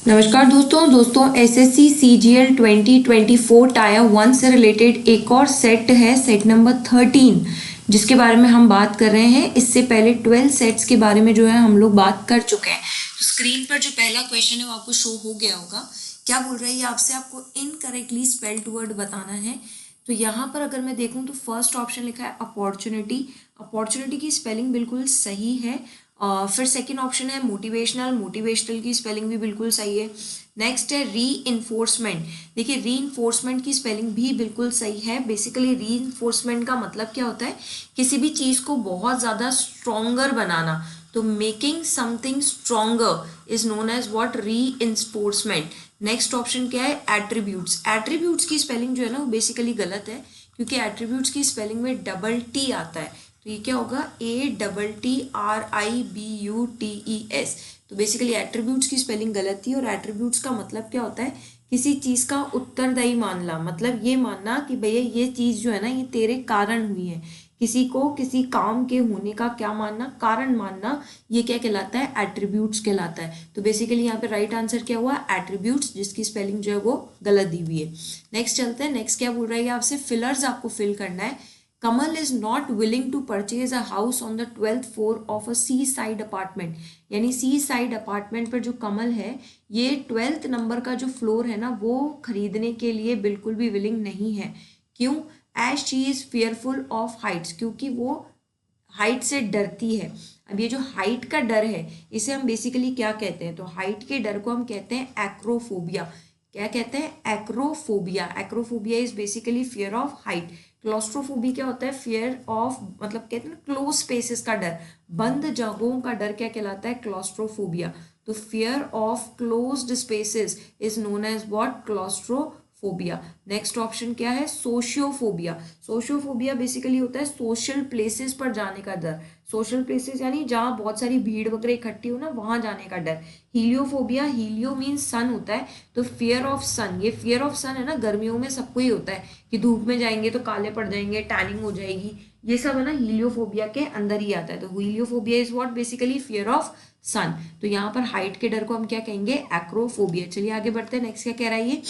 नमस्कार दोस्तों SSC CGL 2024 tyre 1 से रिलेटेड एक और सेट है, सेट नंबर 13, जिसके बारे में हम बात कर रहे हैं। इससे पहले 12 सेट्स के बारे में जो है हम लोग बात कर चुके हैं। तो स्क्रीन पर जो पहला क्वेश्चन है वो आपको शो हो गया होगा। क्या बोल रहा है ये आपसे, आपको इनकरेक्टली स्पेल्ड वर्ड बताना है। तो यहाँ पर अगर मैं देखूँ तो फर्स्ट ऑप्शन लिखा है अपॉर्चुनिटी। अपॉर्चुनिटी की स्पेलिंग बिल्कुल सही है। फिर सेकंड ऑप्शन है मोटिवेशनल। मोटिवेशनल की स्पेलिंग भी बिल्कुल सही है। नेक्स्ट है री इन्फोर्समेंट। देखिए री इन्फोर्समेंट की स्पेलिंग भी बिल्कुल सही है। बेसिकली री इन्फोर्समेंट का मतलब क्या होता है, किसी भी चीज़ को बहुत ज़्यादा स्ट्रोंगर बनाना। तो making something stronger is known as what, reinforcement. Next option क्या है एट्रीब्यूट्स। एट्रीब्यूट्स की स्पेलिंग जो है ना वो बेसिकली गलत है, क्योंकि एट्रीब्यूट्स की स्पेलिंग में डबल टी आता है। तो ये क्या होगा, ATTRIBUTES। तो बेसिकली एट्रीब्यूट्स की स्पेलिंग गलत थी। और एट्रीब्यूट्स का मतलब क्या होता है, किसी चीज़ का उत्तरदायी मानना, मतलब ये मानना कि भैया ये चीज़ जो है ना ये तेरे कारण हुई है। किसी को किसी काम के होने का क्या मानना, कारण मानना, ये क्या कहलाता है, एट्रीब्यूट्स कहलाता है। तो बेसिकली यहाँ पे राइट आंसर क्या हुआ, एट्रीब्यूट्स, जिसकी स्पेलिंग जो है वो गलत दी हुई है। नेक्स्ट चलते हैं। नेक्स्ट क्या बोल रहा है आपसे, फिलर्स आपको फिल करना है। Kamal is not willing to purchase a house on the 12th floor of a seaside apartment। यानी सी साइड अपार्टमेंट पर जो कमल है ये 12th नंबर का जो फ्लोर है ना वो खरीदने के लिए बिल्कुल भी विलिंग नहीं है। क्यों, as she is fearful of heights, क्योंकि वो हाइट से डरती है। अब ये जो हाइट का डर है इसे हम बेसिकली क्या कहते हैं, तो हाइट के डर को हम कहते हैं एक्रोफोबिया। क्या कहते हैं, acrophobia. Acrophobia is basically fear of height. Claustrophobia क्या होता है, फियर ऑफ, मतलब कहते हैं ना क्लोज स्पेसेस का डर, बंद जगहों का डर क्या कहलाता है, क्लॉस्ट्रोफोबिया। तो fear of closed spaces is known as what, claustrophobia. Next option क्या है, सोशियोफोबिया। सोशियोफोबिया बेसिकली होता है सोशल प्लेसेस पर जाने का डर। सोशल प्लेसेस यानी जहाँ बहुत सारी भीड़ वगैरह इकट्ठी हो ना वहां जाने का डर। हीलियोफोबिया, हीलियो मीन्स सन होता है, तो फियर ऑफ सन, ये फियर ऑफ सन है ना, गर्मियों में सबको ही होता है कि धूप में जाएंगे तो काले पड़ जाएंगे, टैनिंग हो जाएगी, ये सब है ना हीलियोफोबिया के अंदर ही आता है। तो heliophobia is what, basically fear of sun. तो यहाँ पर हाइट के डर को हम क्या कहेंगे, एक्रोफोबिया। चलिए आगे बढ़ते हैं। नेक्स्ट क्या कह रहा है ये,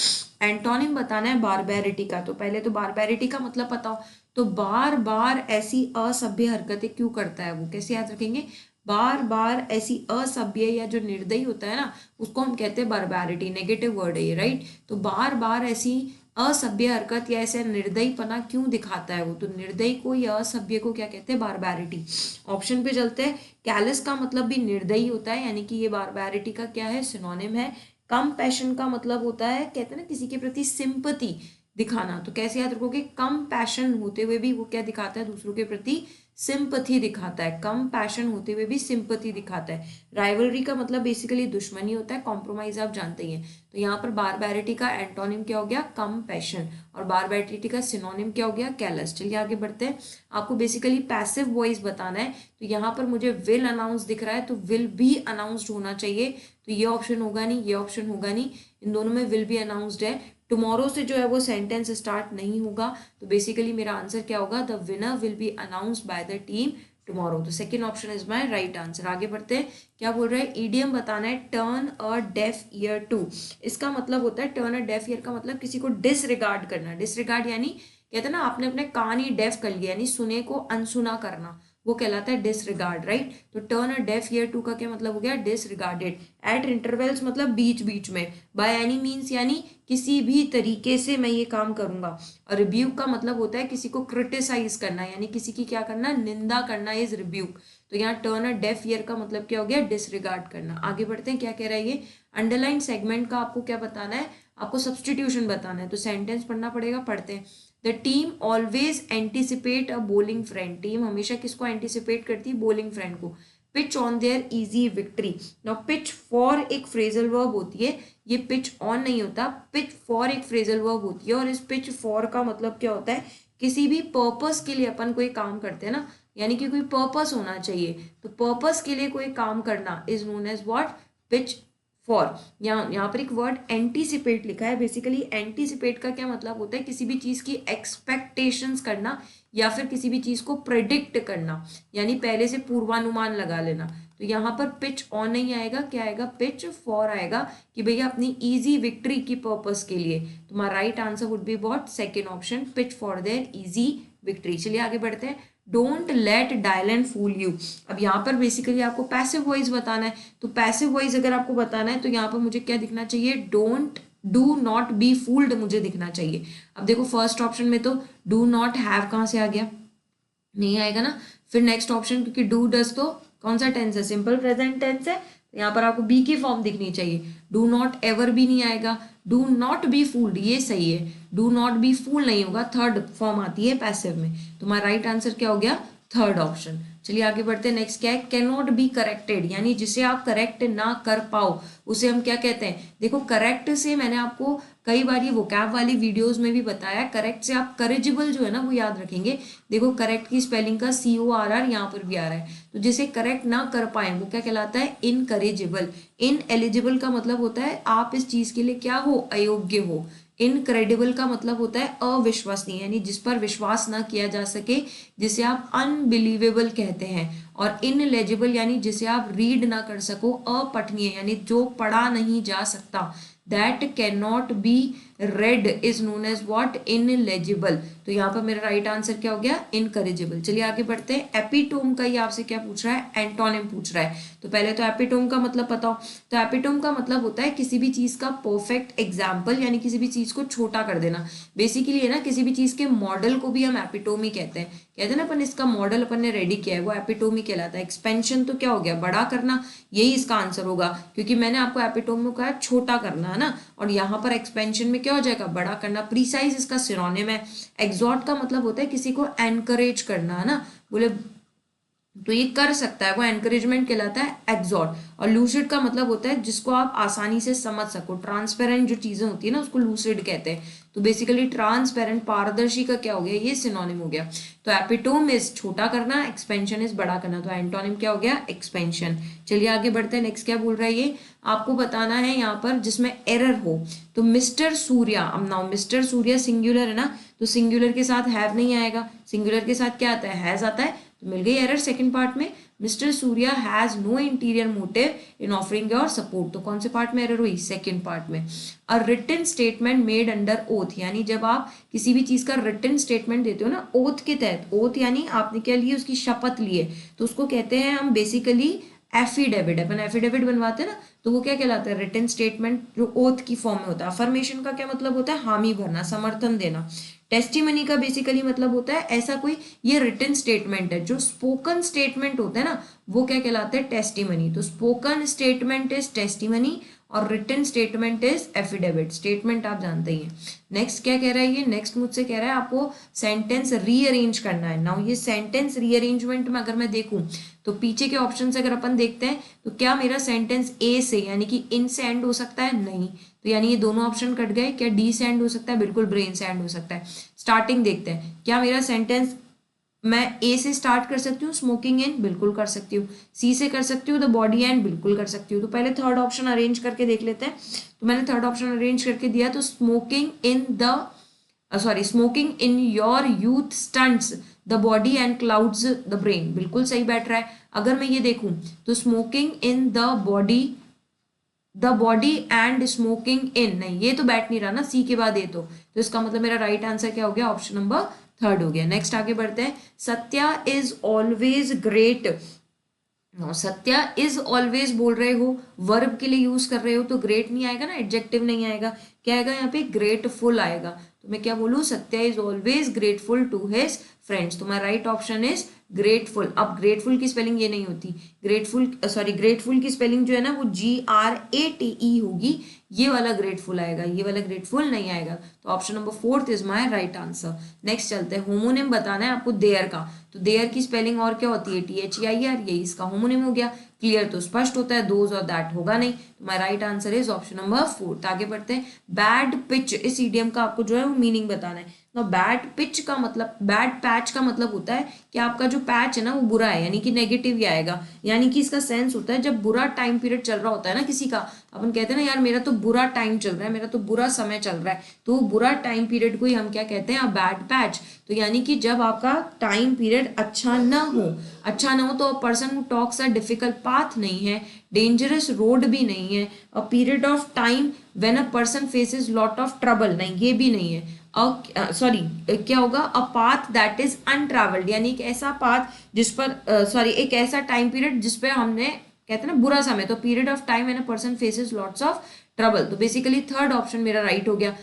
एंटोनिम बताना है बारबैरिटी का। तो पहले तो बारबैरिटी का मतलब पता हो, तो बार बार ऐसी असभ्य हरकतें क्यों करता है वो, कैसे याद रखेंगे, बार बार ऐसी असभ्य या जो निर्दयी होता है ना उसको हम कहते हैं बारबैरिटी। नेगेटिव वर्ड है ये, राइट। तो बार बार ऐसी असभ्य हरकत या ऐसे निर्दयीपना क्यों दिखाता है वो, तो निर्दयी को या असभ्य को क्या कहते हैं, बारबैरिटी। ऑप्शन पे चलते हैं। कैलस का मतलब भी निर्दयी होता है, यानी कि ये बारबैरिटी का क्या है, सिनोनिम है। कम पैशन का मतलब होता है, कहते हैं ना किसी के प्रति सिंपति दिखाना। तो कैसे याद रखोगे, कम पैशन होते हुए भी वो क्या दिखाता है, दूसरों के प्रति सिंपथी दिखाता है। कम पैशन होते हुए भी सिंपथी दिखाता है। राइवलरी का मतलब बेसिकली दुश्मनी होता है। कॉम्प्रोमाइज आप जानते ही हैं। तो यहाँ पर बारबैरिटी का एंटोनिम क्या हो गया, कम पैशन, और बारबैरिटी का सिनोनिम क्या हो गया, कैलस। चलिए आगे बढ़ते हैं। आपको बेसिकली पैसिव वॉइस बताना है। तो यहाँ पर मुझे विल अनाउंस दिख रहा है, तो विल भी अनाउंस्ड होना चाहिए। तो ये ऑप्शन होगा नहीं, ये ऑप्शन होगा नहीं, इन दोनों में विल भी अनाउंस्ड है। टुमारो से जो है वो सेंटेंस स्टार्ट नहीं होगा। तो बेसिकली मेरा आंसर क्या होगा, the winner will be announced by the team tomorrow. तो second option is my right answer. आगे बढ़ते हैं। क्या बोल रहा है, ईडियम बताना है, turn a deaf ear to. इसका मतलब होता है, टर्न अ डेफ ईयर का मतलब किसी को डिसरिगार्ड करना। डिसरिगार्ड यानी कहते हैं ना आपने अपने कान ही डेफ कर लिया, यानी सुने को अनसुना करना, वो कहलाता है डिसरिगार्ड, राइट। तो turn a deaf ear to का क्या मतलब हो गया, डिसरिगार्डेड। एट इंटरवल्स मतलब बीच बीच में। बाय एनी मीन्स यानी किसी भी तरीके से मैं ये काम करूंगा। और रिब्यूक का मतलब होता है किसी को क्रिटिसाइज करना, यानी किसी की क्या करना, निंदा करना इज रिब्यूक। तो यहाँ टर्न अ डेफ ईयर का मतलब क्या हो गया, डिसरिगार्ड करना। आगे बढ़ते हैं। क्या कह रहा है ये, अंडरलाइन सेगमेंट का आपको क्या बताना है, आपको सब्सटीट्यूशन बताना है। तो सेंटेंस पढ़ना पड़ेगा, पढ़ते हैं। The team always anticipate a bowling friend. Team हमेशा किसको एंटिसिपेट करती है, बोलिंग फ्रेंड को। Pitch on their easy victory. Now pitch for एक फ्रेजल वर्ब होती है, ये पिच ऑन नहीं होता, पिच फॉर एक फ्रेजल वर्ब होती है। और इस पिच फॉर का मतलब क्या होता है, किसी भी पर्पस के लिए अपन कोई काम करते हैं ना, यानी कि कोई पर्पस होना चाहिए। तो पर्पस के लिए कोई काम करना is known as what, pitch for. यहाँ पर एक वर्ड एंटीसिपेट लिखा है। बेसिकली एंटीसिपेट का क्या मतलब होता है, किसी भी चीज की एक्सपेक्टेशंस करना या फिर किसी भी चीज को प्रेडिक्ट करना, यानी पहले से पूर्वानुमान लगा लेना। तो यहाँ पर पिच ऑन नहीं आएगा, क्या आएगा, पिच फॉर आएगा कि भैया अपनी इजी विक्ट्री की पर्पस के लिए। तो हमारा right answer would be what, second option, pitch for their easy victory. चलिए आगे बढ़ते हैं। Don't let Dylan fool you. अब यहाँ पर बेसिकली आपको पैसिव वॉइस बताना है, तो पैसिव वॉइस अगर आपको बताना है तो यहाँ पर मुझे क्या दिखना चाहिए, don't do not be fooled मुझे दिखना चाहिए। अब देखो फर्स्ट ऑप्शन में तो डू नॉट हैव कहाँ से आ गया, नहीं आएगा ना। फिर नेक्स्ट ऑप्शन, क्योंकि डू डज तो कौन सा टेंस है, सिंपल प्रेजेंट टेंस है, तो यहाँ पर आपको बी की फॉर्म दिखनी चाहिए। डू नॉट एवर भी नहीं आएगा, डू नॉट बी फूल्ड ये सही है, डू नॉट बी फूल नहीं होगा, थर्ड फॉर्म आती है पैसिव में। तो हमारा राइट आंसर क्या हो गया, थर्ड ऑप्शन। चलिए आगे बढ़ते हैं। नेक्स्ट क्या है, कैन नॉट बी करेक्टेड, यानी जिसे आप करेक्ट ना कर पाओ उसे हम क्या कहते हैं। देखो करेक्ट से मैंने आपको कई बार ये वोकैब वाली वीडियोस में भी बताया, करेक्ट से आप करेजिबल जो है ना वो याद रखेंगे। देखो करेक्ट की स्पेलिंग का CORR यहाँ पर भी आ रहा है, तो जिसे करेक्ट ना कर पाए वो क्या कहलाता है, इनकरेजिबल। इनएलिजिबल का मतलब होता है आप इस चीज के लिए क्या हो, अयोग्य हो। इनक्रेडिबल का मतलब होता है अविश्वसनीय, यानी जिस पर विश्वास ना किया जा सके, जिसे आप अनबिलीवेबल कहते हैं। और इनलेजिबल यानी जिसे आप रीड ना कर सको, अपठनीय यानी जो पढ़ा नहीं जा सकता। That can not be read is known as what, illegible. तो यहाँ पर मेरा राइट आंसर क्या हो गया, इनकरेजिबल। चलिए आगे बढ़ते हैं। एपिटोम का ये आपसे क्या पूछ रहा है, एंटोनिम पूछ रहा है। तो पहले तो एपिटोम का मतलब बताओ। तो एपिटोम का मतलब होता है किसी भी चीज का परफेक्ट एग्जाम्पल, यानी किसी भी चीज को छोटा कर देना। बेसिकली है ना, किसी भी चीज के मॉडल को भी हम एपिटोम ही कहते हैं ना अपन, इसका मॉडल अपन ने रेडी किया है वो एपिटोम ही कहलाता है। एक्सपेंशन तो क्या हो गया, बड़ा करना, यही इसका आंसर होगा, क्योंकि मैंने आपको एपिटोम में कहा छोटा करना है ना, और यहाँ पर एक्सपेंशन में क्या हो जाएगा, बड़ा करना। प्रीसाइज इसका सिनोनिम है। एग्जॉर्ट का मतलब होता है किसी को एनकरेज करना, है ना, बोले तो ये कर सकता है, वो एनकरेजमेंट कहलाता है एग्जॉर्ट। और लूसिड का मतलब होता है जिसको आप आसानी से समझ सको। ट्रांसपेरेंट जो चीजें होती है ना उसको लूसिड कहते हैं। तो बेसिकली ट्रांसपेरेंट, पारदर्शी का क्या हो गया, ये सिनोनिम हो गया। तो एपिटोम इज छोटा करना, एक्सपेंशन इज बड़ा करना, तो एंटोनिम क्या हो गया, एक्सपेंशन। चलिए आगे बढ़ते हैं। नेक्स्ट क्या बोल रहा है ये, आपको बताना है यहाँ पर जिसमें एरर हो। तो मिस्टर सूर्या, अब नाउ मिस्टर सूर्या सिंगुलर है ना, तो सिंगुलर के साथ हैव नहीं आएगा, सिंगुलर के साथ क्या आता है, हैज आता है। तो मिल गई एरर सेकंड पार्ट में। Mister Surya has no interior motive in offering your support, तो कौन से पार्ट में एरर हुई, सेकंड पार्ट में। A written statement made under oath, यानी जब आप किसी भी चीज का रिटन स्टेटमेंट देते हो ना ओथ के तहत, ओथ यानी आपने क्या लिए, उसकी शपथ लिए, तो उसको कहते हैं हम बेसिकली एफिडेविट। अपन एफिडेविट बनवाते हैं ना, तो वो क्या कहलाता है, रिटन स्टेटमेंट जो ओथ की फॉर्म में होता है। अफर्मेशन का क्या मतलब होता है, हामी भरना, समर्थन देना। टेस्टिमनी का बेसिकली मतलब होता है ऐसा कोई, ये रिटन स्टेटमेंट है। जो स्पोकन स्टेटमेंट होता है ना वो क्या कहलाते हैं, टेस्टिमनी। तो स्पोकन स्टेटमेंट इज टेस्टिमनी और written statement is affidavit. Statement आप जानते ही हैं। नेक्स्ट क्या कह रहा है ये, नेक्स्ट मुझसे कह रहा है आपको सेंटेंस रीअरेंज करना है। नाउ ये सेंटेंस रीअरेंजमेंट में अगर मैं देखूं तो पीछे के ऑप्शन से अगर अपन देखते हैं तो क्या मेरा सेंटेंस ए से यानी कि इन से एंड हो सकता है, नहीं, तो यानी ये दोनों ऑप्शन कट गए। क्या डी से एंड हो सकता है, बिल्कुल ब्रेन से एंड हो सकता है। स्टार्टिंग देखते हैं, क्या मेरा सेंटेंस मैं ए से स्टार्ट कर सकती हूँ, स्मोकिंग इन, बिल्कुल कर सकती हूँ। सी से कर सकती हूँ, द बॉडी एंड, बिल्कुल कर सकती हूँ। तो पहले थर्ड ऑप्शन अरेंज करके देख लेते हैं। तो मैंने थर्ड ऑप्शन अरेंज करके दिया, तो smoking in the smoking in your youth stunts the body and clouds the brain, बिल्कुल सही बैठ रहा है। अगर मैं ये देखूं तो smoking in the body and smoking in, नहीं ये तो बैठ नहीं रहा ना सी के बाद ये, तो इसका मतलब मेरा राइट आंसर क्या हो गया, ऑप्शन नंबर थर्ड हो गया। नेक्स्ट आगे बढ़ते हैं। Satya is always great, Satya is always बोल रहे हो, वर्ब के लिए यूज कर रहे हो, तो ग्रेट नहीं आएगा ना, एडजेक्टिव नहीं आएगा, क्या आएगा यहाँ पे, ग्रेटफुल आएगा। तो मैं क्या बोलूँ, Satya is always grateful to his friends. तो my right option is grateful. अब ग्रेटफुल की स्पेलिंग ये नहीं होती, ग्रेटफुल की स्पेलिंग जो है ना वो GRATE होगी, ये वाला ग्रेटफुल आएगा, ये वाला ग्रेटफुल नहीं आएगा। तो option number fourth is my right answer. Next चलते हैं, होमोनिम बताना है आपको देयर का। तो देयर की स्पेलिंग और क्या होती है, THEIR, यही इसका होमोनिम हो गया। क्लियर तो स्पष्ट होता है, दोज और दैट होगा नहीं। तो my right answer is option number fourth. आगे बढ़ते हैं। बैड पिच, इस इडियम का आपको जो है वो मीनिंग बताना है। तो बैड पिच का मतलब, बैड पैच का मतलब होता है कि आपका जो पैच है ना वो बुरा है, यानी कि नेगेटिव ही आएगा। यानी कि इसका सेंस होता है जब बुरा टाइम पीरियड चल रहा होता है ना किसी का, अपन कहते हैं ना यार मेरा तो बुरा टाइम चल रहा है, मेरा तो बुरा समय चल रहा है, तो बुरा टाइम पीरियड को ही हम क्या कहते हैं, बैड पैच। तो यानी कि जब आपका टाइम पीरियड अच्छा ना हो तो person who talks a difficult path नहीं है, डेंजरस रोड भी नहीं है, a period of time when a person faces lot of trouble, नहीं ये भी नहीं है, सॉरी क्या होगा, अ पाथ दैट इज अनट्रैवल्ड, यानी एक ऐसा पाथ जिस पर सॉरी एक ऐसा टाइम पीरियड जिस पे हमने कहते हैं ना बुरा समय, तो period of time when a person faces lots of trouble, तो बेसिकली थर्ड ऑप्शन मेरा राइट हो गया।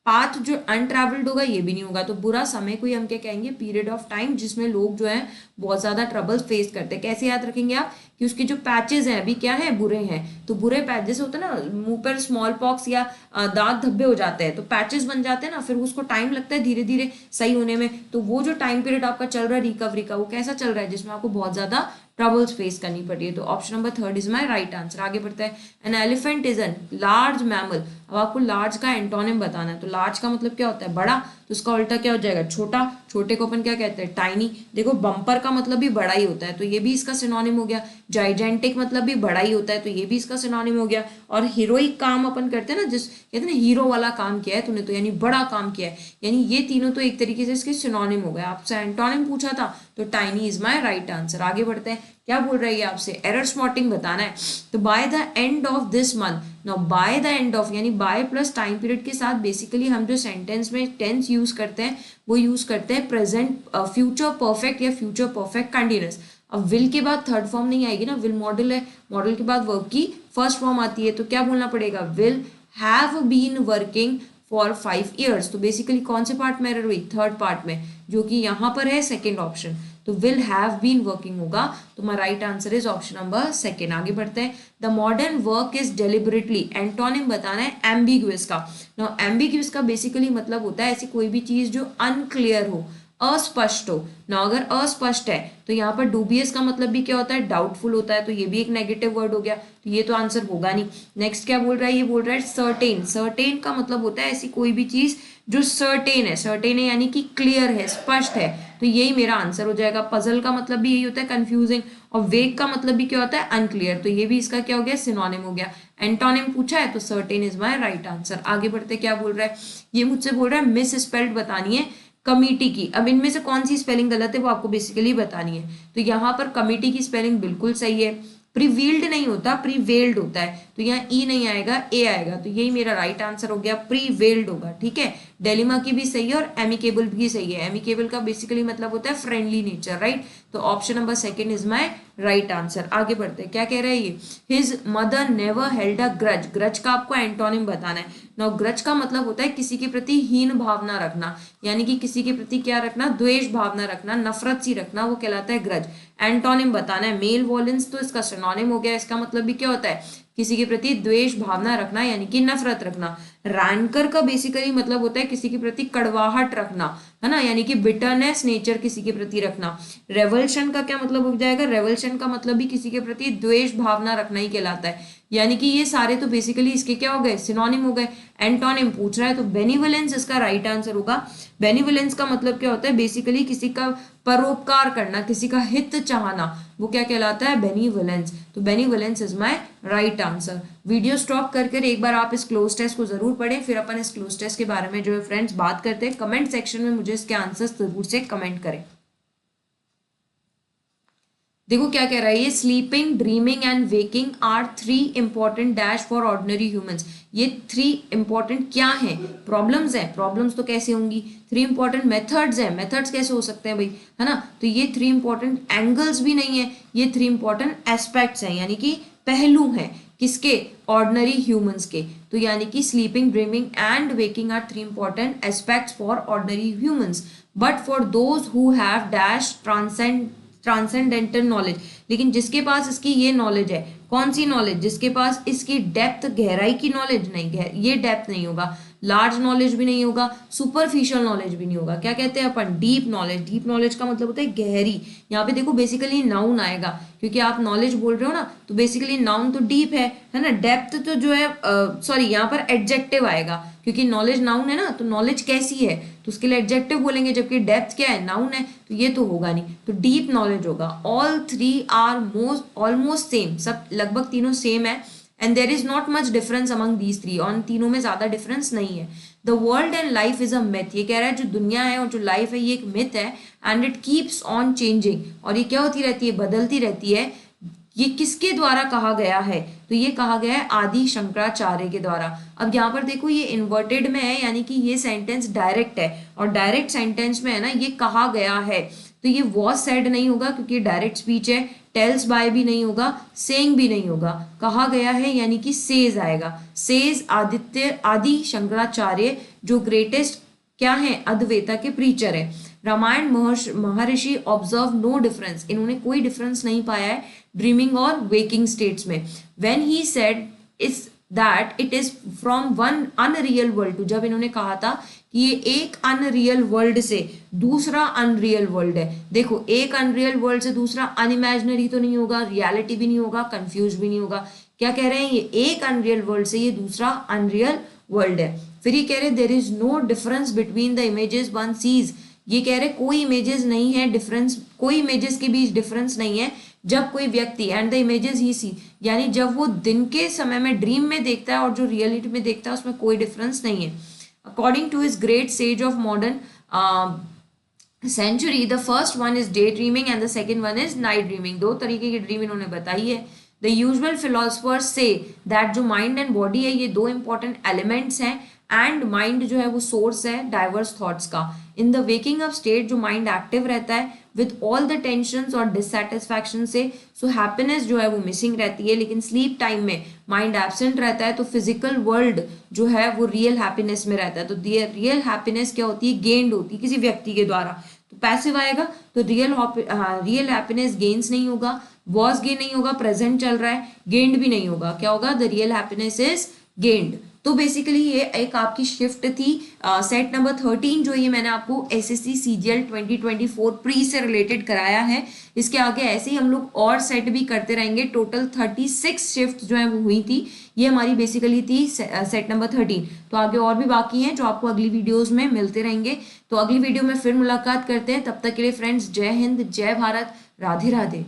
पाथ जो अनट्रैवल्ड होगा ये भी नहीं होगा, तो बुरा समय को ही हम क्या कहेंगे, पीरियड ऑफ टाइम जिसमें लोग जो है बहुत ज्यादा ट्रबल फेस करते हैं। कैसे याद रखेंगे आप कि उसके जो पैचेस हैं अभी क्या है, बुरे हैं, तो बुरे पैच जैसे होता है ना मुंह पर स्मॉल पॉक्स या दाग धब्बे हो जाते हैं, तो पैचेस बन जाते हैं ना, फिर उसको टाइम लगता है धीरे धीरे सही होने में, तो वो जो टाइम पीरियड आपका चल रहा है रिकवरी का, वो कैसा चल रहा है जिसमें आपको बहुत ज्यादा ट्रबल्स फेस करनी पड़ी है, तो option number third is my right answer. आगे बढ़ता है, an elephant is an large mammal, अब आपको लार्ज का एंटोनिम बताना है, तो लार्ज का मतलब क्या होता है, बड़ा, तो उसका उल्टा क्या हो जाएगा, छोटा, छोटे को अपन क्या कहते हैं, टाइनी। देखो बम्पर का मतलब भी बड़ा ही होता है, तो ये भी इसका सिनोनिम हो गया, जाइजेंटिक मतलब भी बड़ा ही होता है, तो ये भी इसका सिनोनिम हो गया, और हीरोइक काम अपन करते हैं ना, जिस कहते हैं ना हीरो वाला काम किया है तूने, तो यानी बड़ा काम किया है, यानी ये तीनों तो एक तरीके से इसके सिनोनिम हो गए। आपसे एंटोनिम पूछा था तो tiny is my right answer. आगे बढ़ते हैं, क्या बोल रही है आपसे, एरर स्पॉटिंग बताना है, तो by the end of this month, now by the end of यानी बाय प्लस टाइम पीरियड के साथ बेसिकली हम जो सेंटेंस में टेंस यूज करते हैं वो यूज करते हैं प्रेजेंट फ्यूचर परफेक्ट या फ्यूचर परफेक्ट कंटिन्यूअस। अब विल के बाद थर्ड फॉर्म नहीं आएगी ना, विल मॉडल है, मॉडल के बाद वर्ब की फर्स्ट फॉर्म आती है, तो क्या बोलना पड़ेगा, will have been working for 5 years, तो बेसिकली कौन से पार्ट में एरर हुई, थर्ड पार्ट में, जो कि यहाँ पर है सेकेंड ऑप्शन, तो विल हैव बीन वर्किंग होगा, तो my right answer is option number second. आगे बढ़ते हैं, the modern work is deliberately, antonym बताना है एम्बिगुअस का। नाउ एम्बिगुअस का बेसिकली मतलब होता है ऐसी कोई भी चीज जो अनक्लियर हो, अस्पष्ट हो ना, अगर अस्पष्ट है तो यहाँ पर डूबियस का मतलब भी क्या होता है, डाउटफुल होता है, तो ये भी एक नेगेटिव वर्ड हो गया, तो ये तो आंसर होगा नहीं। नेक्स्ट क्या बोल रहा है, ये बोल रहा है सर्टेन, सर्टेन का मतलब होता है ऐसी कोई भी चीज जो सर्टेन है यानी कि क्लियर है, स्पष्ट है, तो यही मेरा आंसर हो जाएगा। पजल का मतलब भी यही होता है, कंफ्यूजिंग, और वेग का मतलब भी क्या होता है, अनक्लियर, तो ये भी इसका क्या हो गया, सिनोनिम हो गया। एंटोनिम पूछा है तो certain is my right answer. आगे बढ़ते क्या बोल रहा है, ये मुझसे बोल रहा है मिस स्पेल्ड बतानी है कमिटी की। अब इनमें से कौन सी स्पेलिंग गलत है वो आपको बेसिकली बतानी है, तो यहाँ पर कमिटी की स्पेलिंग बिल्कुल सही है, प्रीवील्ड नहीं होता, प्रीवेल्ड होता है, तो यहाँ ई नहीं आएगा, ए आएगा, तो यही मेरा राइट आंसर हो गया, प्रीवेल्ड होगा, ठीक है। डेलिमा की भी सही है और एमिकेबल भी सही है, एमिकेबल का बेसिकली मतलब होता है फ्रेंडली नेचर, राइट, तो option number second is my right answer. आगे बढ़ते हैं, क्या कह रहा है ये, his mother never held a grudge, grudge का आपको एंटोनिम बताना है। नाउ ग्रज का मतलब होता है किसी के प्रति हीन भावना रखना, यानी कि किसी के प्रति क्या रखना, द्वेष भावना रखना, नफरत सी रखना, वो कहलाता है ग्रज। एंटोनिम बताना है मेल वॉलेंस, तो इसका सिनोनिम हो गया, इसका मतलब भी क्या होता है, किसी के प्रति द्वेष भावना रखना यानी कि नफरत रखना। रैंकर का बेसिकली मतलब होता है किसी के प्रति कड़वाहट रखना, है ना, यानी कि बिटरनेस नेचर किसी के प्रति रखना। रेवल्शन का क्या मतलब हो जाएगा, रेवल्शन का मतलब भी किसी के प्रति द्वेष भावना रखना ही कहलाता है, यानी कि ये सारे तो बेसिकली इसके क्या हो गए, सिनोनिम हो गए। एंटोनिम पूछ रहा है तो बेनिवोलेंस इसका राइट आंसर होगा। बेनिवोलेंस का मतलब क्या होता है, बेसिकली किसी का परोपकार करना, किसी का हित चाहना, वो क्या कहलाता है, बेनिवोलेंस, तो benevolence is my right answer. Video stop कर एक बार आप इस क्लोज टेस्ट को जरूर पढ़ें, फिर अपन इस क्लोज टेस्ट के बारे में जो है फ्रेंड्स बात करते हैं। कमेंट सेक्शन में मुझे इसके आंसर्स जरूर से कमेंट करें। देखो क्या कह रहा है ये, sleeping, dreaming and waking are 3 important dash for ordinary humans. ये 3 इंपॉर्टेंट क्या हैं, प्रॉब्लम्स हैं, प्रॉब्लम्स तो कैसे होंगी, 3 इंपॉर्टेंट मेथड्स हैं, मेथड्स कैसे हो सकते हैं भाई, है ना, तो ये 3 इंपॉर्टेंट एंगल्स भी नहीं है, ये 3 इंपॉर्टेंट एस्पेक्ट्स हैं, यानी कि पहलू हैं, किसके, ऑर्डिनरी ह्यूमंस के, तो यानी कि sleeping, dreaming and waking are 3 important aspects for ordinary humans, but for those who have dash transcendental knowledge, लेकिन जिसके पास इसकी ये नॉलेज है, कौन सी नॉलेज, जिसके पास इसकी डेप्थ, गहराई की नॉलेज नहीं, ये डेप्थ नहीं होगा, लार्ज नॉलेज भी नहीं होगा, सुपरफिशियल नॉलेज भी नहीं होगा, क्या कहते हैं अपन, डीप नॉलेज। डीप नॉलेज का मतलब होता है गहरी, यहाँ पे देखो बेसिकली नाउन आएगा, क्योंकि आप नॉलेज बोल रहे हो ना, तो बेसिकली नाउन तो डीप है ना, डेप्थ तो जो है सॉरी यहाँ पर एडजेक्टिव आएगा, क्योंकि नॉलेज नाउन है ना, तो नॉलेज कैसी है तो उसके लिए एडजेक्टिव बोलेंगे, जबकि डेप्थ क्या है, नाउन है, तो ये तो होगा नहीं, तो डीप नॉलेज होगा। ऑल 3 आर ऑलमोस्ट सेम, सब लगभग तीनों सेम है, and there is not much difference among these 3, और तीनों में ज्यादा डिफरेंस नहीं है। The world and life is a myth, ये कह रहा है जो दुनिया है और जो लाइफ है ये एक मिथ है, and it keeps on changing, और ये क्या होती रहती है, बदलती रहती है, ये किसके द्वारा कहा गया है, तो ये कहा गया है आदि शंकराचार्य के द्वारा। अब यहाँ पर देखो ये इन्वर्टेड में है, यानी कि ये सेंटेंस डायरेक्ट है, और डायरेक्ट सेंटेंस में है ना ये कहा गया है, तो ये वॉज सेड नहीं होगा क्योंकि डायरेक्ट स्पीच है, टेल्स बाय भी नहीं होगा, सेइंग भी नहीं होगा, कहा गया है यानी कि सेज आएगा। सेज आदि शंकराचार्य जो ग्रेटेस्ट क्या है, अद्वैता के प्रीचर है। रामायण महर्षि ऑब्जर्व नो डिफरेंस, इन्होंने कोई डिफरेंस नहीं पाया है ड्रीमिंग और वेकिंग स्टेट्स में। When he said is that it is from one unreal world to, जब इन्होंने कहा था कि ये एक अनरियल वर्ल्ड से दूसरा अनरियल वर्ल्ड है। देखो एक अनरियल वर्ल्ड से दूसरा अनइमेजिनरी तो नहीं होगा, रियलिटी भी नहीं होगा, कंफ्यूज भी नहीं होगा, क्या कह रहे हैं, ये एक अनरियल वर्ल्ड से ये दूसरा अनरियल वर्ल्ड है। फिर ये कह रहे there is no difference between the images one sees, ये कह रहे कोई इमेजेस नहीं है डिफरेंस, कोई इमेजेस के बीच डिफरेंस नहीं है जब कोई व्यक्ति एंड द इमेजेस ही सी, यानी जब वो दिन के समय में ड्रीम में देखता है और जो रियलिटी में देखता है उसमें कोई डिफरेंस नहीं है। According to his great sage of modern century, the first one is day dreaming and the second one is night dreaming. दो तरीके की ड्रीम इन्होंने बताई है। The usual philosophers say that जो माइंड एंड बॉडी है ये दो इंपॉर्टेंट एलिमेंट्स हैं, एंड माइंड जो है वो सोर्स है डाइवर्स थॉट्स का। In the waking up state जो माइंड एक्टिव रहता है विद ऑल द टेंशंस और डिससेटिस्फैक्शन से, सो हैप्पीनेस जो है वो मिसिंग रहती है, लेकिन स्लीप टाइम में माइंड एब्सेंट रहता है, तो फिजिकल वर्ल्ड जो है वो रियल हैप्पीनेस में रहता है। तो रियल हैप्पीनेस क्या होती है, गेन्ड होती है किसी व्यक्ति के द्वारा, तो पैसिव आएगा, तो रियल हैप्पीनेस गेन्स नहीं होगा, वॉज गेन नहीं होगा, प्रेजेंट चल रहा है, गेन्ड भी नहीं होगा, क्या होगा, the real happiness is gained. तो बेसिकली ये एक आपकी शिफ्ट थी सेट नंबर 13, जो ये मैंने आपको एसएससी सीजीएल 2024 प्री से रिलेटेड कराया है। इसके आगे ऐसे ही हम लोग और सेट भी करते रहेंगे। टोटल 36 शिफ्ट जो है वो हुई थी, ये हमारी बेसिकली थी सेट नंबर 13। तो आगे और भी बाकी हैं जो आपको अगली वीडियोस में मिलते रहेंगे। तो अगली वीडियो में फिर मुलाकात करते हैं, तब तक के लिए फ्रेंड्स जय हिंद, जय भारत, राधे राधे।